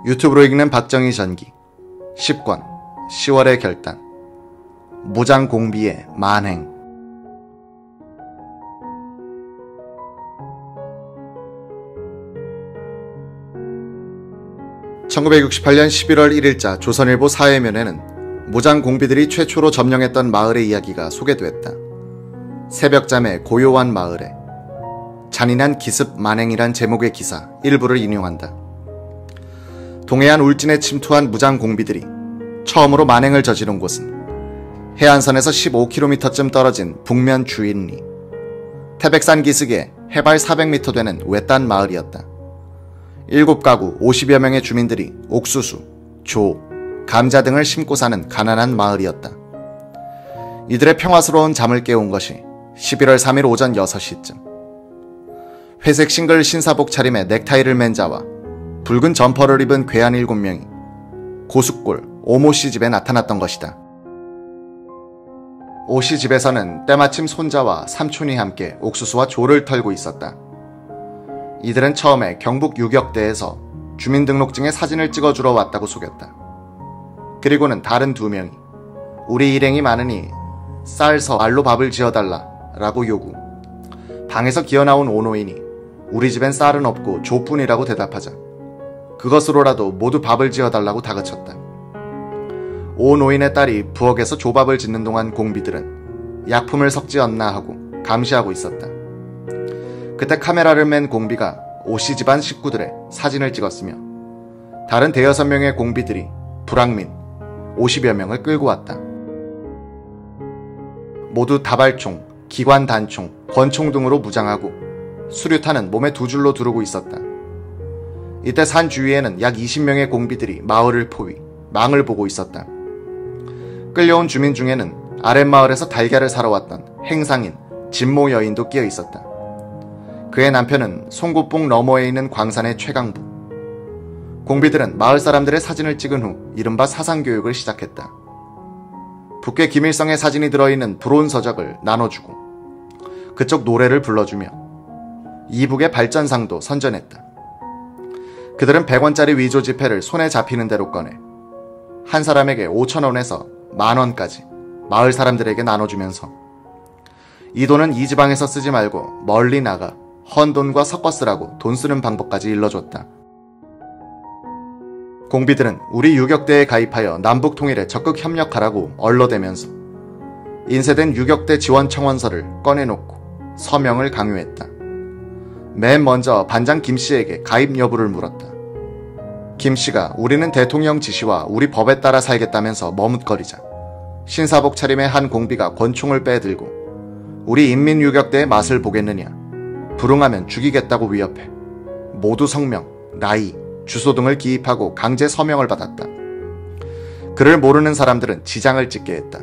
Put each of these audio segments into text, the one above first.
유튜브로 읽는 박정희 전기 10권 10월의 결단 무장공비의 만행. (1968년 11월 1일자) 조선일보 사회면에는 무장공비들이 최초로 점령했던 마을의 이야기가 소개됐다. 새벽잠의 고요한 마을에 잔인한 기습 만행이란 제목의 기사 일부를 인용한다. 동해안 울진에 침투한 무장공비들이 처음으로 만행을 저지른 곳은 해안선에서 15km쯤 떨어진 북면 주인리, 태백산 기슭에 해발 400m 되는 외딴 마을이었다. 7가구 50여 명의 주민들이 옥수수, 조, 감자 등을 심고 사는 가난한 마을이었다. 이들의 평화스러운 잠을 깨운 것이 11월 3일 오전 6시쯤 회색 싱글 신사복 차림에 넥타이를 맨 자와 붉은 점퍼를 입은 괴한 7명이 고숫골 오모씨 집에 나타났던 것이다. 오씨 집에서는 때마침 손자와 삼촌이 함께 옥수수와 조를 털고 있었다. 이들은 처음에 경북 유격대에서 주민등록증에 사진을 찍어주러 왔다고 속였다. 그리고는 다른 2명이 우리 일행이 많으니 쌀서 말로 밥을 지어달라 라고 요구. 방에서 기어나온 오노인이 우리 집엔 쌀은 없고 조뿐이라고 대답하자 그것으로라도 모두 밥을 지어달라고 다그쳤다. 오노인의 딸이 부엌에서 조밥을 짓는 동안 공비들은 약품을 섞지 않나 하고 감시하고 있었다. 그때 카메라를 맨 공비가 오씨 집안 식구들의 사진을 찍었으며 다른 5-6명의 공비들이 불황민 50여 명을 끌고 왔다. 모두 다발총, 기관단총, 권총 등으로 무장하고 수류탄은 몸에 2줄로 두르고 있었다. 이때 산 주위에는 약 20명의 공비들이 마을을 포위, 망을 보고 있었다. 끌려온 주민 중에는 아랫마을에서 달걀을 사러 왔던 행상인 진모 여인도 끼어 있었다. 그의 남편은 송곳봉 너머에 있는 광산의 최강부. 공비들은 마을 사람들의 사진을 찍은 후 이른바 사상교육을 시작했다. 북괴 김일성의 사진이 들어있는 브론서적을 나눠주고 그쪽 노래를 불러주며 이북의 발전상도 선전했다. 그들은 100원짜리 위조 지폐를 손에 잡히는 대로 꺼내 한 사람에게 5,000원에서 10,000원까지 마을 사람들에게 나눠주면서 이 돈은 이 지방에서 쓰지 말고 멀리 나가 헌돈과 섞어 쓰라고 돈 쓰는 방법까지 일러줬다. 공비들은 우리 유격대에 가입하여 남북 통일에 적극 협력하라고 얼러대면서 인쇄된 유격대 지원 청원서를 꺼내놓고 서명을 강요했다. 맨 먼저 반장 김씨에게 가입 여부를 물었다. 김씨가 우리는 대통령 지시와 우리 법에 따라 살겠다면서 머뭇거리자 신사복 차림의 한 공비가 권총을 빼들고 우리 인민유격대의 맛을 보겠느냐, 불응하면 죽이겠다고 위협해 모두 성명, 나이, 주소 등을 기입하고 강제 서명을 받았다. 그를 모르는 사람들은 지장을 찍게 했다.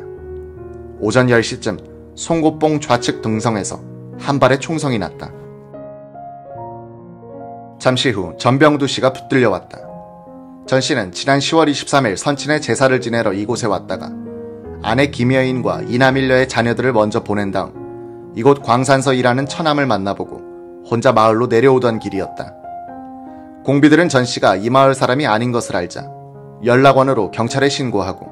오전 10시쯤 송곳봉 좌측 등성에서 한 발의 총성이 났다. 잠시 후 전병두 씨가 붙들려 왔다. 전 씨는 지난 10월 23일 선친의 제사를 지내러 이곳에 왔다가 아내 김여인과 이남일녀의 자녀들을 먼저 보낸 다음 이곳 광산서 일하는 처남을 만나보고 혼자 마을로 내려오던 길이었다. 공비들은 전 씨가 이 마을 사람이 아닌 것을 알자 연락원으로 경찰에 신고하고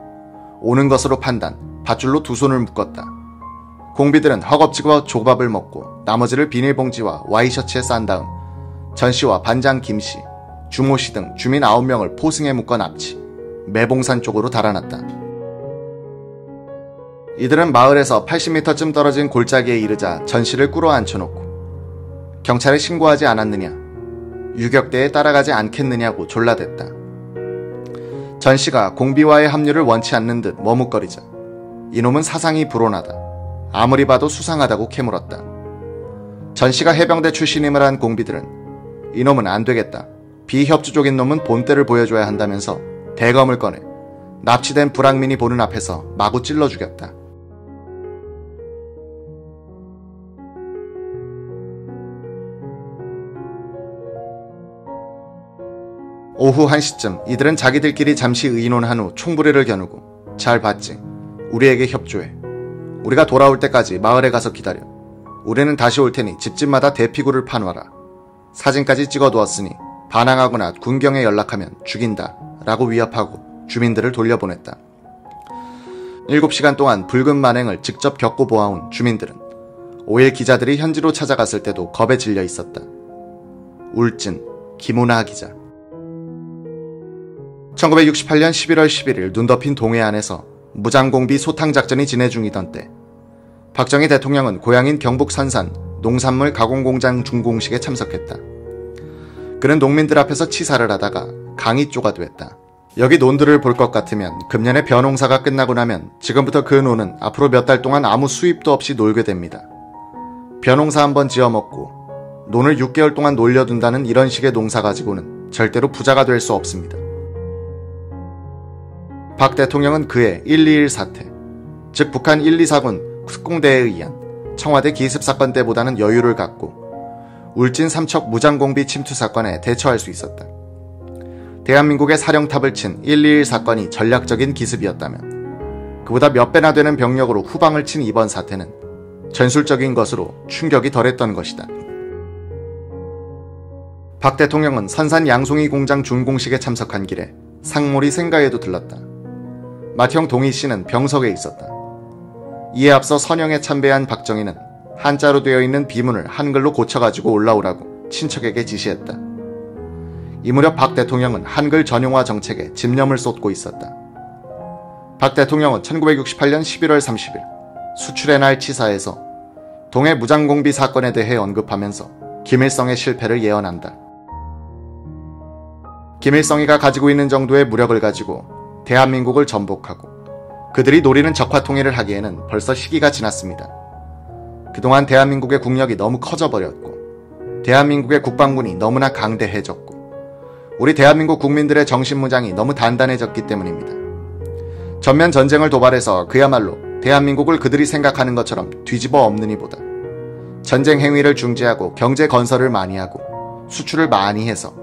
오는 것으로 판단, 밧줄로 2손을 묶었다. 공비들은 허겁지겁 조밥을 먹고 나머지를 비닐봉지와 와이셔츠에 싼 다음 전 씨와 반장 김 씨, 주모 씨 등 주민 9명을 포승에 묶어 납치, 매봉산 쪽으로 달아났다. 이들은 마을에서 80m쯤 떨어진 골짜기에 이르자 전 씨를 꿇어앉혀놓고 경찰에 신고하지 않았느냐, 유격대에 따라가지 않겠느냐고 졸라댔다. 전 씨가 공비와의 합류를 원치 않는 듯 머뭇거리자 이놈은 사상이 불온하다, 아무리 봐도 수상하다고 캐물었다. 전 씨가 해병대 출신임을 한 공비들은 이놈은 안되겠다, 비협조적인 놈은 본때를 보여줘야 한다면서 대검을 꺼내 납치된 불황민이 보는 앞에서 마구 찔러 죽였다. 오후 1시쯤 이들은 자기들끼리 잠시 의논한 후 총부리를 겨누고 잘 봤지? 우리에게 협조해. 우리가 돌아올 때까지 마을에 가서 기다려. 우리는 다시 올 테니 집집마다 대피구를 파놔라. 사진까지 찍어두었으니 반항하거나 군경에 연락하면 죽인다 라고 위협하고 주민들을 돌려보냈다. 7시간 동안 붉은 만행을 직접 겪고 보아온 주민들은 5일 기자들이 현지로 찾아갔을 때도 겁에 질려 있었다. 울진 김우나 기자. 1968년 11월 11일 눈 덮인 동해안에서 무장공비 소탕작전이 진행 중이던 때 박정희 대통령은 고향인 경북 선산 농산물 가공공장 준공식에 참석했다. 그는 농민들 앞에서 치사를 하다가 강이 쪼가두었다. 여기 논들을 볼 것 같으면 금년에 벼농사가 끝나고 나면 지금부터 그 논은 앞으로 몇 달 동안 아무 수입도 없이 놀게 됩니다. 벼농사 한번 지어먹고 논을 6개월 동안 놀려둔다는 이런 식의 농사 가지고는 절대로 부자가 될 수 없습니다. 박 대통령은 그해 121 사태, 즉 북한 124군 특공대에 의한 청와대 기습 사건 때보다는 여유를 갖고 울진 삼척 무장공비 침투 사건에 대처할 수 있었다. 대한민국의 사령탑을 친 121 사건이 전략적인 기습이었다면 그보다 몇 배나 되는 병력으로 후방을 친 이번 사태는 전술적인 것으로 충격이 덜했던 것이다. 박 대통령은 선산 양송이 공장 준공식에 참석한 길에 상몰이 생가에도 들렀다. 맏형 동희 씨는 병석에 있었다. 이에 앞서 선영에 참배한 박정희는 한자로 되어 있는 비문을 한글로 고쳐가지고 올라오라고 친척에게 지시했다. 이 무렵 박 대통령은 한글 전용화 정책에 집념을 쏟고 있었다. 박 대통령은 1968년 11월 30일 수출의 날 치사에서 동해 무장공비 사건에 대해 언급하면서 김일성의 실패를 예언한다. 김일성이가 가지고 있는 정도의 무력을 가지고 대한민국을 전복하고 그들이 노리는 적화통일을 하기에는 벌써 시기가 지났습니다. 그동안 대한민국의 국력이 너무 커져버렸고 대한민국의 국방군이 너무나 강대해졌고 우리 대한민국 국민들의 정신무장이 너무 단단해졌기 때문입니다. 전면 전쟁을 도발해서 그야말로 대한민국을 그들이 생각하는 것처럼 뒤집어 엎느니보다 전쟁 행위를 중지하고 경제 건설을 많이 하고 수출을 많이 해서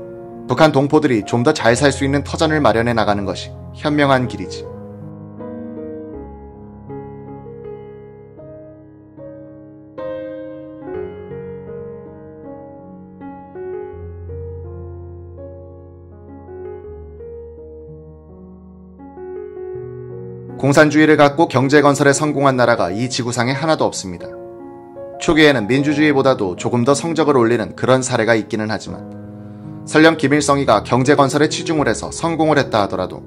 북한 동포들이 좀 더 잘 살 수 있는 터전을 마련해 나가는 것이 현명한 길이지. 공산주의를 갖고 경제건설에 성공한 나라가 이 지구상에 하나도 없습니다. 초기에는 민주주의보다도 조금 더 성적을 올리는 그런 사례가 있기는 하지만 설령 김일성이가 경제건설에 치중을 해서 성공을 했다 하더라도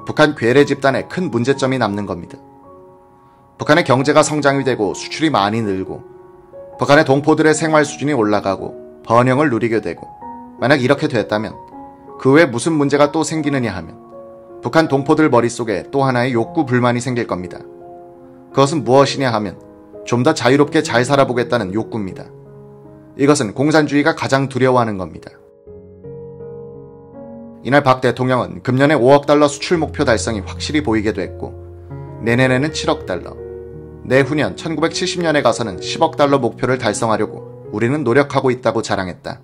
북한 괴뢰 집단에 큰 문제점이 남는 겁니다. 북한의 경제가 성장이 되고 수출이 많이 늘고 북한의 동포들의 생활 수준이 올라가고 번영을 누리게 되고 만약 이렇게 됐다면 그 외에 무슨 문제가 또 생기느냐 하면 북한 동포들 머릿속에 또 하나의 욕구 불만이 생길 겁니다. 그것은 무엇이냐 하면 좀 더 자유롭게 잘 살아보겠다는 욕구입니다. 이것은 공산주의가 가장 두려워하는 겁니다. 이날 박 대통령은 금년에 5억 달러 수출 목표 달성이 확실히 보이게 됐고 내년에는 7억 달러, 내후년 1970년에 가서는 10억 달러 목표를 달성하려고 우리는 노력하고 있다고 자랑했다.